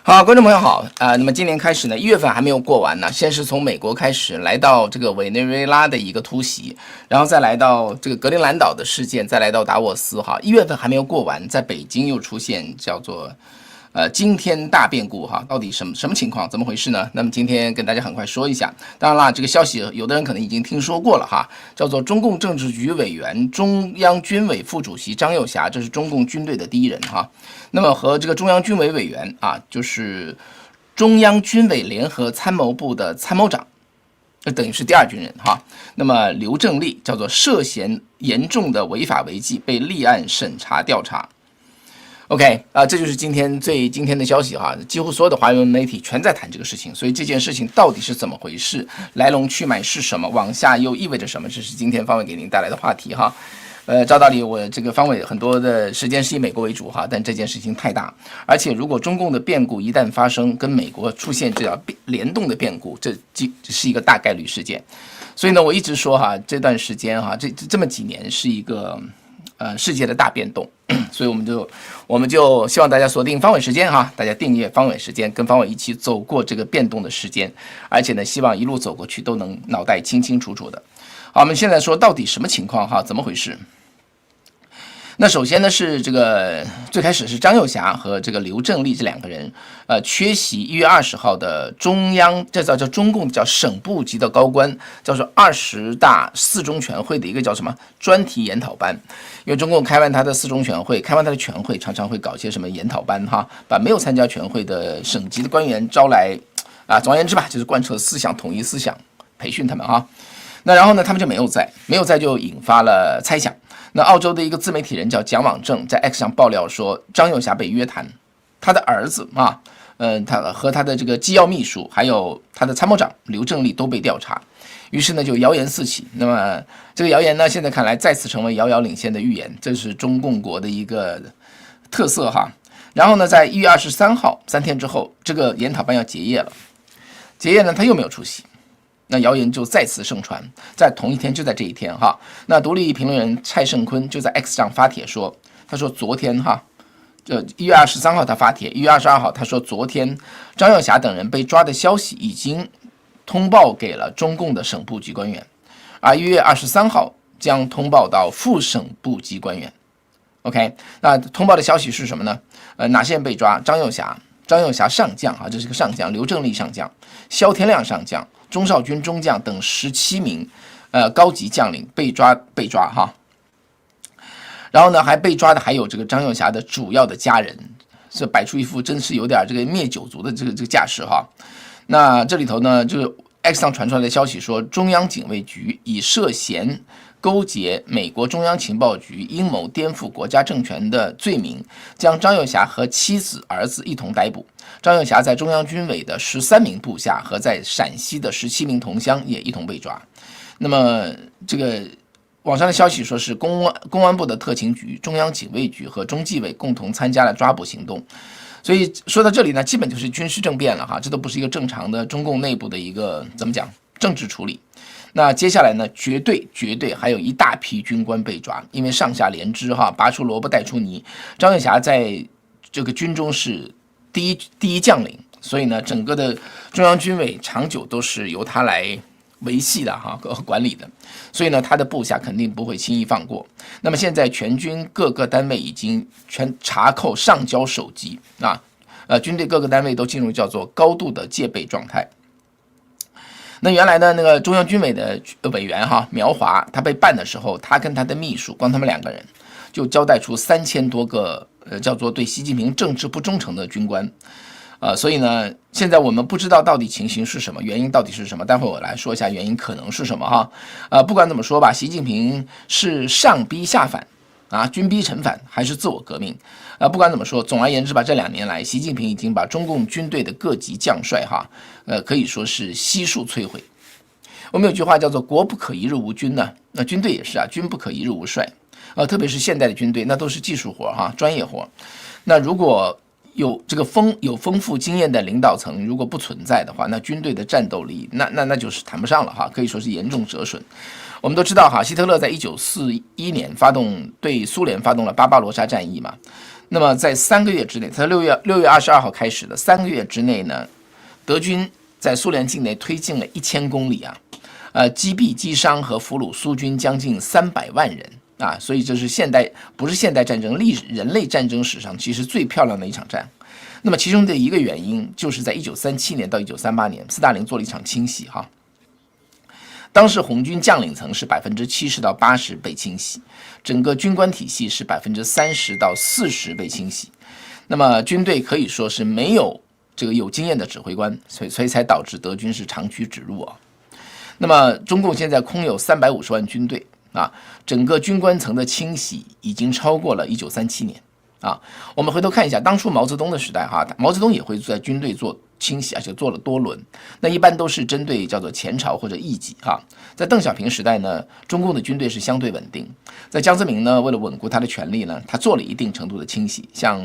好，观众朋友好那么今年开始呢，1月份还没有过完呢，先是从美国开始，来到这个委内瑞拉的一个突袭，然后再来到这个格陵兰岛的事件，再来到达沃斯哈，1月份还没有过完，在北京又出现叫做惊天大变故哈，到底什么情况，怎么回事呢？那么今天跟大家很快说一下。当然啦，这个消息有的人可能已经听说过了哈，叫做中共政治局委员、中央军委副主席张又侠，这是中共军队的第一人哈。那么和这个中央军委委员啊，就是中央军委联合参谋部的参谋长，等于是第二军人哈。那么刘正利叫做涉嫌严重的违法违纪，被立案审查调查。OK 这就是今天的消息哈，几乎所有的华文媒体全在谈这个事情，所以这件事情到底是怎么回事，来龙去脉是什么，往下又意味着什么，这是今天方伟给您带来的话题哈。照道理我这个方伟很多的时间是以美国为主哈，但这件事情太大，而且如果中共的变故一旦发生，跟美国出现这样联动的变故，这是一个大概率事件。所以呢，我一直说哈，这段时间哈，这么几年是一个世界的大变动，所以我们就希望大家锁定方伟时间哈，大家订阅方伟时间，跟方伟一起走过这个变动的时间，而且呢，希望一路走过去都能脑袋清清楚楚的。好，我们现在说到底什么情况哈，怎么回事？那首先呢是这个最开始是张又侠和这个刘正利这两个人，缺席1月20号的中央，这叫中共叫省部级的高官，叫做20大四中全会的一个叫什么专题研讨班。因为中共开完他的四中全会，开完他的全会，常常会搞些什么研讨班哈，把没有参加全会的省级的官员招来总而言之吧，就是贯彻思想、统一思想，培训他们哈。那然后呢，他们就没有在就引发了猜想。那澳洲的一个自媒体人叫蒋网正在 X 上爆料说，张又侠被约谈，他的儿子他和他的这个机要秘书，还有他的参谋长刘正利都被调查。于是呢，就谣言四起。那么这个谣言呢，现在看来再次成为遥遥领先的预言，这是中共国的一个特色哈。然后呢，在1月23号3天之后，这个研讨班要结业了，结业呢他又没有出席。那谣言就再次盛传，在同一天，就在这一天哈。那独立评论人蔡胜坤就在 X 上发帖说，他说昨天哈，1月23号他发帖，1月22号他说昨天张又侠等人被抓的消息已经通报给了中共的省部级官员，而1月23号将通报到副省部级官员。OK， 那通报的消息是什么呢？哪些人被抓？张又侠上将这是个上将，刘正利上将，萧天亮上将，钟少军中将等17名高级将领被抓哈。然后呢，还被抓的还有这个张又侠的主要的家人，这摆出一副真是有点这个灭九族的这个架势哈。那这里头呢，就是 X 上传出来的消息说，中央警卫局以涉嫌勾结美国中央情报局阴谋颠覆国家政权的罪名，将张又侠和妻子、儿子一同逮捕。张又侠在中央军委的13名部下和在陕西的17名同乡也一同被抓。那么这个网上的消息说是公安部的特勤局、中央警卫局和中纪委共同参加了抓捕行动。所以说到这里呢，基本就是军事政变了哈，这都不是一个正常的中共内部的一个怎么讲政治处理。那接下来呢，绝对还有一大批军官被抓，因为上下连枝哈，拔出萝卜带出泥。张又侠在这个军中是第一将领，所以呢，整个的中央军委长久都是由他来维系的哈，管理的，所以呢，他的部下肯定不会轻易放过。那么现在全军各个单位已经全查扣上交首级军队各个单位都进入叫做高度的戒备状态。那原来的那个中央军委的委员苗华，他被办的时候，他跟他的秘书，光他们2个人就交代出3000多个叫做对习近平政治不忠诚的军官。所以呢，现在我们不知道到底情形是什么，原因到底是什么，待会我来说一下原因可能是什么哈。不管怎么说吧，习近平是上逼下反军逼臣反还是自我革命不管怎么说，总而言之吧，这2年来，习近平已经把中共军队的各级将帅可以说是悉数摧毁。我们有句话叫做国不可一日无军呢，那军队也是军不可一日无帅特别是现代的军队，那都是技术活专业活。那如果有这个丰富经验的领导层如果不存在的话，那军队的战斗力那就是谈不上了可以说是严重折损。我们都知道希特勒在1941年对苏联发动了巴巴罗莎战役嘛，那么在3个月之内，它6月22号开始的3个月之内呢，德军在苏联境内推进了1000公里啊，击毙、击伤和俘虏苏军将近300万人啊，所以这是不是现代战争人类战争史上其实最漂亮的一场战。那么其中的一个原因就是在1937年到1938年，斯大林做了一场清洗哈。当时红军将领层是70%到80%被清洗，整个军官体系是30%到40%被清洗。那么军队可以说是没有这个有经验的指挥官，所以才导致德军是长驱直入啊。那么中共现在空有350万军队啊，整个军官层的清洗已经超过了1937年啊。我们回头看一下，当初毛泽东的时代哈，毛泽东也会在军队做清洗，而且做了多轮。那一般都是针对叫做前朝或者异己哈。在邓小平时代呢，中共的军队是相对稳定。在江泽民呢，为了稳固他的权力呢，他做了一定程度的清洗，像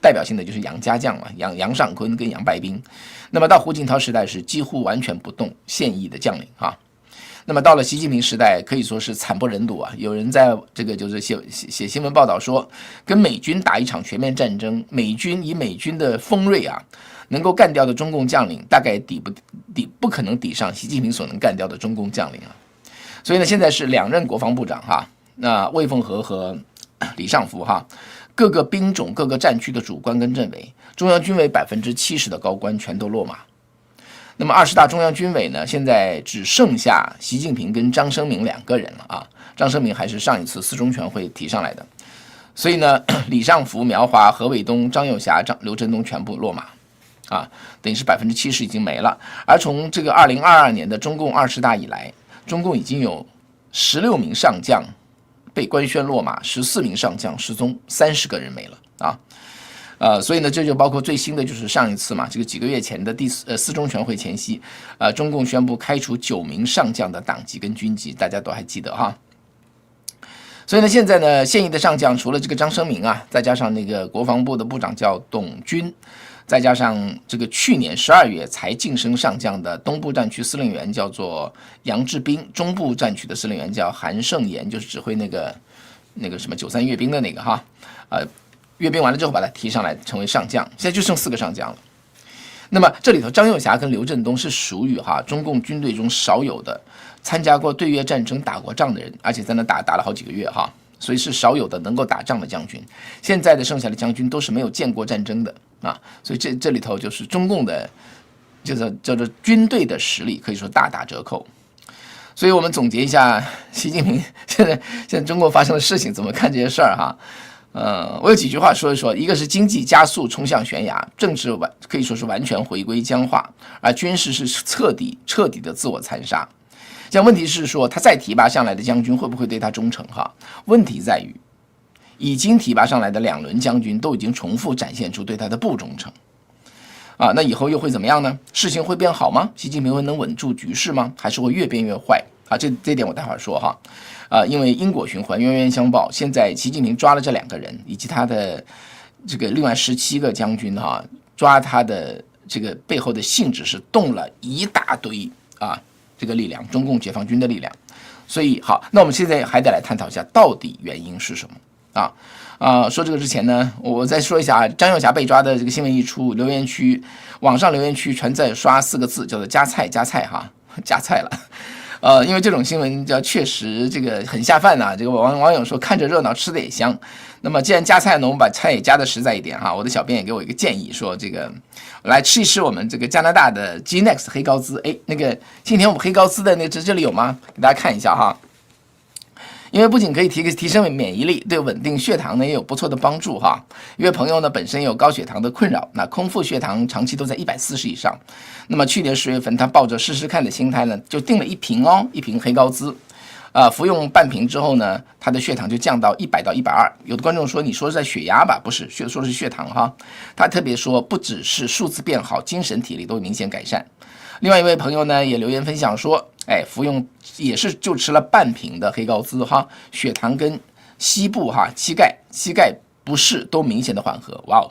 代表性的就是杨家将嘛，杨尚昆跟杨败兵。那么到胡锦涛时代是几乎完全不动现役的将领啊。那么到了习近平时代，可以说是惨不忍睹啊！有人在这个就是写新闻报道说，跟美军打一场全面战争，美军的锋锐啊，能够干掉的中共将领，大概不可能抵上习近平所能干掉的中共将领啊。所以呢，现在是2任国防部长哈，那魏凤和和李尚福哈，各个兵种、各个战区的主官跟政委，中央军委70%的高官全都落马。那么20大中央军委呢，现在只剩下习近平跟张生明2个人了啊。张生明还是上一次4中全会提上来的，所以呢，李尚福、苗华、何卫东、张又侠、刘振东全部落马啊，等于是70%已经没了。而从这个2022年的中共20大以来，中共已经有16名上将被官宣落马，14名上将失踪，30个人没了啊。所以呢，这就包括最新的就是上一次嘛，这个几个月前的4中全会前夕，中共宣布开除9名上将的党籍跟军籍，大家都还记得哈。所以呢，现在呢，现役的上将除了这个张生明啊，再加上那个国防部的部长叫董军，再加上这个去年12月才晋升上将的东部战区司令员叫做杨志斌，中部战区的司令员叫韩胜言，就是指挥那个什么93阅兵的那个哈，阅兵完了之后把他提上来成为上将，现在就剩4个上将了。那么这里头张又侠跟刘振东是属于中共军队中少有的参加过对越战争打过仗的人，而且在那打了好几个月哈，所以是少有的能够打仗的将军。现在的剩下的将军都是没有见过战争的啊，所以这里头就是中共的就是叫做军队的实力可以说大打折扣。所以我们总结一下习近平现在中国发生的事情怎么看这些事儿哈。我有几句话说一说，一个是经济加速冲向悬崖，政治可以说是完全回归僵化，而军事是彻底的自我残杀。像问题是说，他再提拔上来的将军会不会对他忠诚哈？问题在于，已经提拔上来的2轮将军都已经重复展现出对他的不忠诚啊，那以后又会怎么样呢？事情会变好吗？习近平会能稳住局势吗？还是会越变越坏啊？这点我待会儿说哈。因为因果循环，冤冤相报。现在习近平抓了这2个人，以及他的这个另外17个将军哈，抓他的这个背后的性质是动了一大堆这个力量，中共解放军的力量。所以好，那我们现在还得来探讨一下，到底原因是什么说这个之前呢，我再说一下张又侠被抓的这个新闻一出，网上留言区全在刷4个字，叫做加菜哈，加菜了。因为这种新闻确实这个很下饭这个网友说看着热闹，吃的也香。那么既然加菜呢，我们把菜也加的实在一点哈。我的小编也给我一个建议，说这个来吃一吃我们这个加拿大的 G-Nex 黑高滋。那个今天我们黑高滋的那个这里有吗？给大家看一下哈。因为不仅可以提升免疫力，对稳定血糖呢也有不错的帮助哈。一位朋友呢本身有高血糖的困扰，那空腹血糖长期都在140以上。那么去年10月份，他抱着试试看的心态呢，就订了一瓶黑高滋，服用半瓶之后呢，他的血糖就降到100到120。有的观众说，你说是在血压吧？不是，说的是血糖哈。他特别说，不只是数字变好，精神体力都明显改善。另外一位朋友呢也留言分享说，服用也是就吃了半瓶的黑高滋哈，血糖跟膝盖不适都明显的缓和。哇哦！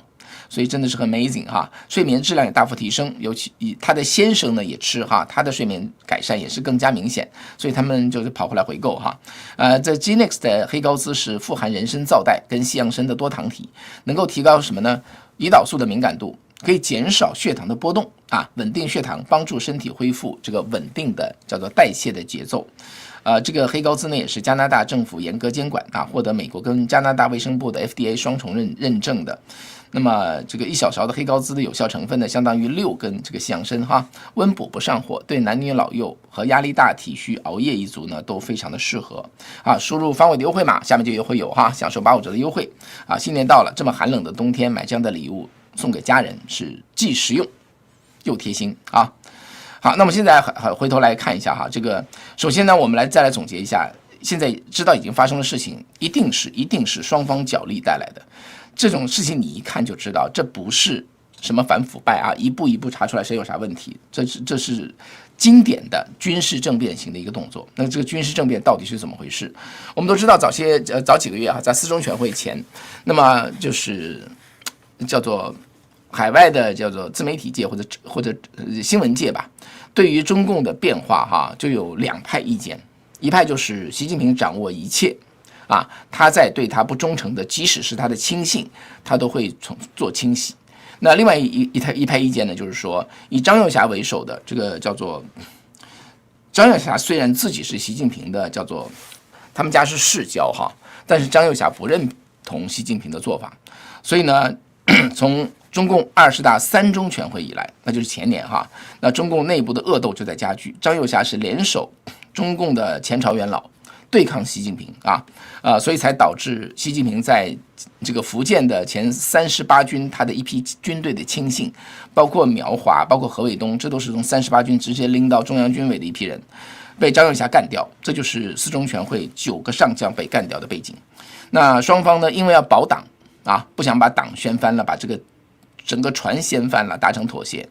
所以真的是很 amazing 哈，睡眠质量也大幅提升，尤其他的先生呢也吃哈，他的睡眠改善也是更加明显，所以他们就是跑回来回购哈。这 Genex 的黑高兹是富含人参皂苷跟西洋参的多糖体，能够提高什么呢？胰岛素的敏感度，可以减少血糖的波动啊，稳定血糖，帮助身体恢复这个稳定的叫做代谢的节奏。这个黑高兹呢也是加拿大政府严格监管啊，获得美国跟加拿大卫生部的 FDA 双重认证的。那么这个1小勺的黑高兹的有效成分呢，相当于6根这个西洋参哈，温补不上火，对男女老幼和压力大、体虚、熬夜一族呢都非常的适合啊。输入方伟的优惠码，下面就优惠有哈，享受85折的优惠啊。新年到了，这么寒冷的冬天买这样的礼物送给家人，是既实用又贴心啊。好，那么现在回头来看一下哈，这个首先呢，我们再来总结一下，现在知道已经发生的事情，一定是双方角力带来的。这种事情你一看就知道，这不是什么反腐败啊，一步一步查出来谁有啥问题，这是经典的军事政变型的一个动作。那这个军事政变到底是怎么回事？我们都知道，早几个月啊，在4中全会前，那么就是叫做海外的叫做自媒体界或者新闻界吧，对于中共的变化哈，就有2派意见，一派就是习近平掌握一切。他在对他不忠诚的，即使是他的亲信，他都会做清洗。那另外一派意见呢，就是说以张又侠为首的这个叫做张又侠，虽然自己是习近平的叫做他们家是世交哈，但是张又侠不认同习近平的做法，所以呢，从中共20大3中全会以来，那就是前年哈，那中共内部的恶斗就在加剧，张又侠是联手中共的前朝元老。对抗习近平所以才导致习近平在这个福建的前38军他的一批军队的亲信，包括苗华，包括何卫东，这都是从38军直接拎到中央军委的一批人，被张又侠干掉。这就是4中全会9个上将被干掉的背景。那双方呢，因为要保党不想把党掀翻了，把这个整个船掀翻了，达成妥协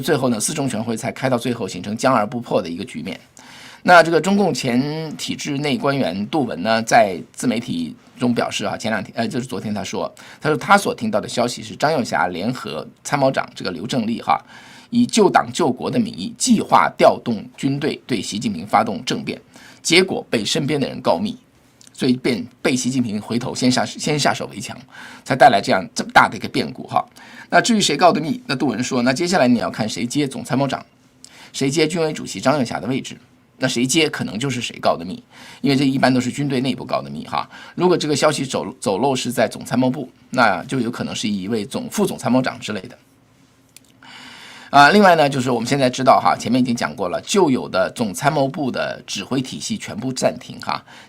最后呢，4中全会才开到最后，形成僵而不破的一个局面。那这个中共前体制内官员杜文呢，在自媒体中表示前2天就是昨天他说他所听到的消息是张又侠联合参谋长这个刘正利以救党救国的名义，计划调动军队对习近平发动政变，结果被身边的人告密，所以便被习近平回头先下手为强，才带来这么大的一个变故那至于谁告的密，那杜文说，那接下来你要看谁接总参谋长，谁接军委主席张又侠的位置。那谁接可能就是谁告的密，因为这一般都是军队内部告的密如果这个消息走漏是在总参谋部，那就有可能是一位副总参谋长之类的。另外呢，就是我们现在知道前面已经讲过了，旧有的总参谋部的指挥体系全部暂停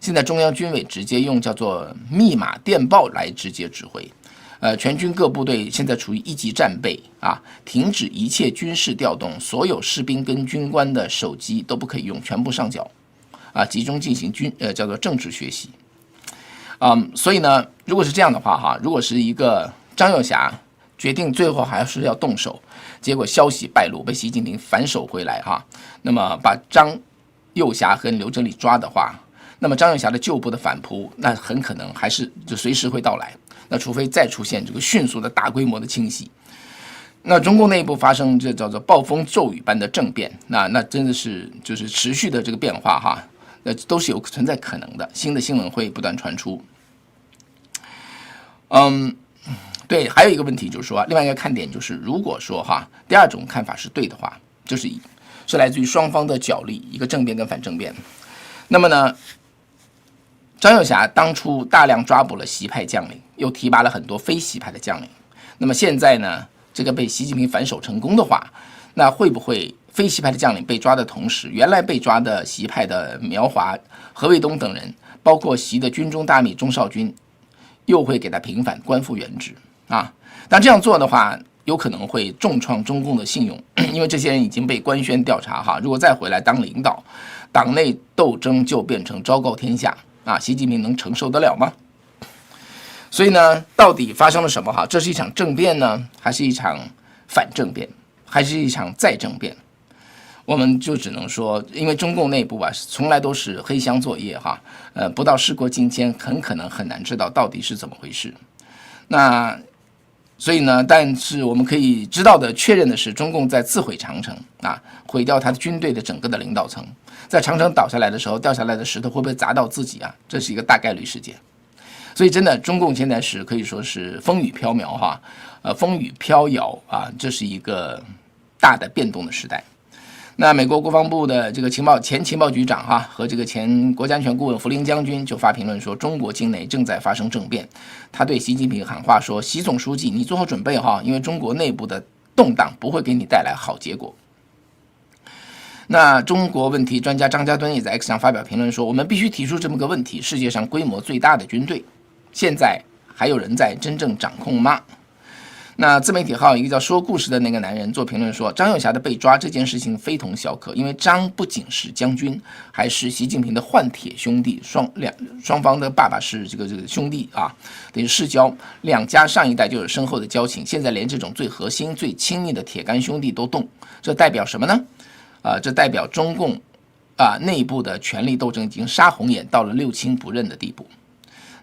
现在中央军委直接用叫做密码电报来直接指挥。全军各部队现在处于1级战备停止一切军事调动，所有士兵跟军官的手机都不可以用，全部上缴集中进行叫做政治学习。所以呢，如果是这样的话如果是一个张又侠决定最后还是要动手，结果消息败露，被习近平反手回来那么把张又侠跟刘正利抓的话，那么张又侠的旧部的反扑，那很可能还是就随时会到来。那除非再出现这个迅速的大规模的清洗，那中共内部发生这叫做暴风骤雨般的政变，那真的是就是持续的这个变化都是有存在可能的。新的新闻会不断传出。对，还有一个问题就是说，另外一个看点就是，如果说第2种看法是对的话，是来自于双方的角力，一个政变跟反政变。那么呢，张又侠当初大量抓捕了习派将领，又提拔了很多非习派的将领。那么现在呢，这个被习近平反手成功的话，那会不会非习派的将领被抓的同时，原来被抓的习派的苗华、何卫东等人，包括习的军中大秘钟绍军，又会给他平反，官复原职但这样做的话，有可能会重创中共的信用，因为这些人已经被官宣调查如果再回来当领导，党内斗争就变成昭告天下。习近平能承受得了吗？所以呢，到底发生了什么这是一场政变呢，还是一场反政变，还是一场再政变？我们就只能说，因为中共内部从来都是黑箱作业不到事过境迁，很可能很难知道到底是怎么回事。那所以呢，但是我们可以知道的、确认的是，中共在自毁长城啊，毁掉他的军队的整个的领导层。在长城倒下来的时候，掉下来的石头会不会砸到自己啊？这是一个大概率事件。所以真的，中共现在是可以说是风雨飘渺哈，风雨飘摇啊，这是一个大的变动的时代。那美国国防部的这个前情报局长和这个前国家安全顾问福林将军就发评论说，中国境内正在发生政变。他对习近平喊话说，习总书记，你做好准备因为中国内部的动荡不会给你带来好结果。那中国问题专家张家敦也在 X 上发表评论说，我们必须提出这么个问题：世界上规模最大的军队，现在还有人在真正掌控吗？那自媒体号一个叫说故事的那个男人做评论说，张幼霞的被抓这件事情非同小可，因为张不仅是将军，还是习近平的换铁兄弟，双方的爸爸是这个兄弟啊，等于世交，两家上一代就有深厚的交情，现在连这种最核心、最亲密的铁杆兄弟都动，这代表什么呢？这代表中共内部的权力斗争已经杀红眼到了六亲不认的地步。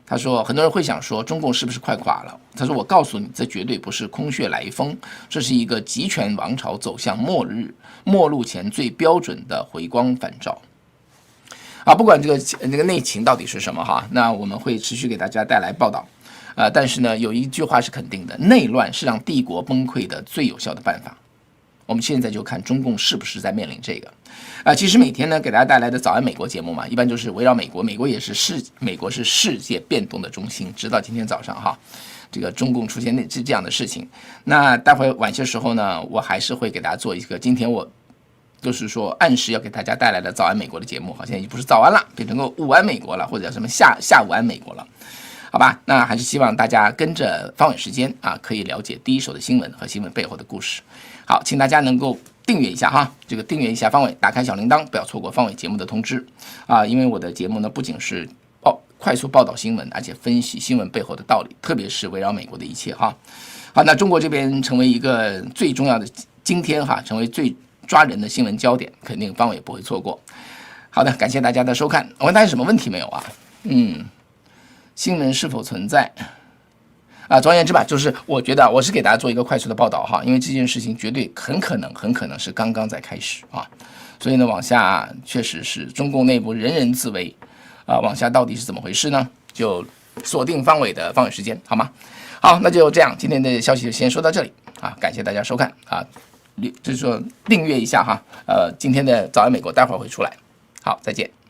他说，很多人会想说，中共是不是快垮了？他说，我告诉你，这绝对不是空穴来风，这是一个集权王朝走向末路前最标准的回光返照。不管这个内情到底是什么那我们会持续给大家带来报道。但是呢，有一句话是肯定的，内乱是让帝国崩溃的最有效的办法。我们现在就看中共是不是在面临这个。其实每天呢给大家带来的早安美国节目嘛，一般就是围绕美国，美国是世界变动的中心。直到今天早上这个中共出现这样的事情。那待会晚些时候呢，我还是会给大家做一个今天我就是说按时要给大家带来的早安美国的节目，好像已经不是早安了，变成个午安美国了，或者叫什么下午安美国了。好吧，那还是希望大家跟着方伟时间可以了解第一手的新闻和新闻背后的故事。好，请大家能够订阅一下这个订阅一下方伟，打开小铃铛，不要错过方伟节目的通知因为我的节目呢不仅是快速报道新闻，而且分析新闻背后的道理，特别是围绕美国的一切好，那中国这边成为一个最重要的今天成为最抓人的新闻焦点，肯定方伟不会错过。好的，感谢大家的收看。我问大家什么问题没有新闻是否存在总而言之吧，就是我觉得我是给大家做一个快速的报道因为这件事情绝对很可能是刚刚在开始所以呢，往下确实是中共内部人人自危往下到底是怎么回事呢？就锁定方伟的方伟时间好吗？好，那就这样，今天的消息就先说到这里感谢大家收看就是说订阅一下今天的早安美国待会儿会出来。好，再见。